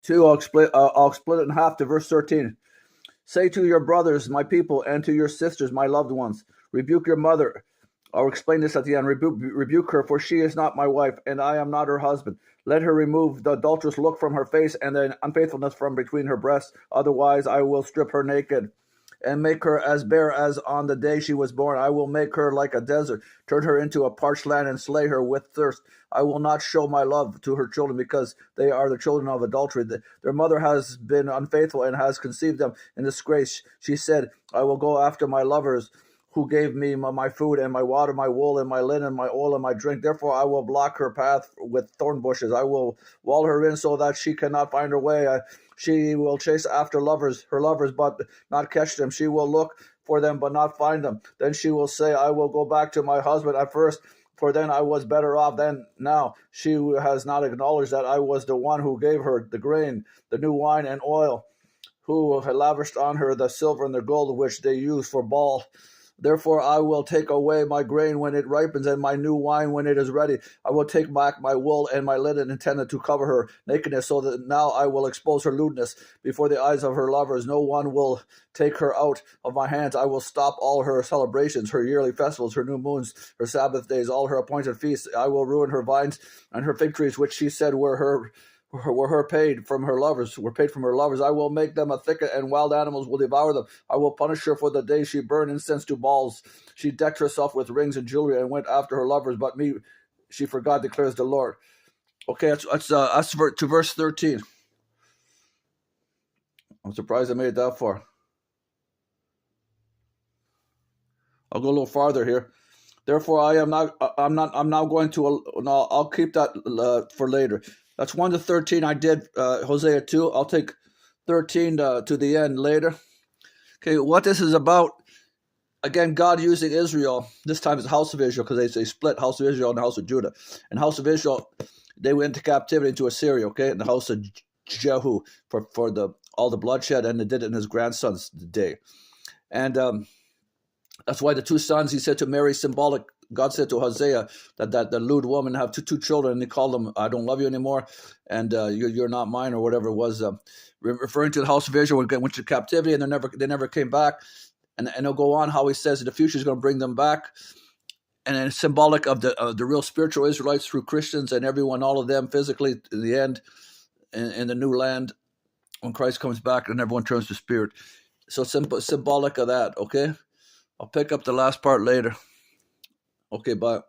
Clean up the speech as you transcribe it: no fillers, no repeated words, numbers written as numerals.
2, I'll split it in half to verse 13. Say to your brothers, my people, and to your sisters, my loved ones, rebuke your mother. I'll explain this at the end. Rebuke her, for she is not my wife, and I am not her husband. Let her remove the adulterous look from her face and the unfaithfulness from between her breasts. Otherwise, I will strip her naked and make her as bare as on the day she was born. I will make her like a desert, turn her into a parched land, and slay her with thirst. I will not show my love to her children, because they are the children of adultery. Their mother has been unfaithful and has conceived them in disgrace. She said, I will go after my lovers, who gave me my food and my water, my wool and my linen, my oil and my drink. Therefore I will block her path with thorn bushes. I will wall her in so that she cannot find her way. She will chase after her lovers, but not catch them. She will look for them, but not find them. Then she will say, I will go back to my husband at first, for then I was better off than now. She has not acknowledged that I was the one who gave her the grain, the new wine and oil, who had lavished on her the silver and the gold which they use for ball. Therefore I will take away my grain when it ripens, and my new wine when it is ready. I will take back my wool and my linen intended to cover her nakedness, so that now I will expose her lewdness before the eyes of her lovers. No one will take her out of my hands. I will stop all her celebrations, her yearly festivals, her new moons, her Sabbath days, all her appointed feasts. I will ruin her vines and her fig trees, which she said were paid from her lovers. I will make them a thicket, and wild animals will devour them. I will punish her for the day she burned incense to Baals. She decked herself with rings and jewelry and went after her lovers, but me she forgot, declares the Lord. Okay, that's to verse 13. I'm surprised I made it that far. I'll go a little farther here. Therefore, I'm now going to. No, I'll keep that for later. That's 1 to 13. I did Hosea 2. I'll take 13 to the end later. Okay, what this is about, again, God using Israel. This time it's the house of Israel, because they split house of Israel and the house of Judah. And house of Israel, they went into captivity into Assyria, okay, and the house of Jehu for all the bloodshed, and they did it in his grandson's day. And that's why the two sons, he said to Mary, symbolic. God said to Hosea that the lewd woman have two children, and he called them, I don't love you anymore, and you're not mine, or whatever it was, referring to the house of Israel when they went to captivity, and they never came back. And it'll go on how he says in the future he's going to bring them back, and it's symbolic of the real spiritual Israelites through Christians and everyone, all of them physically in the end, in the new land when Christ comes back and everyone turns to spirit. So symbolic of that. Okay, I'll pick up the last part later. Okay, bye.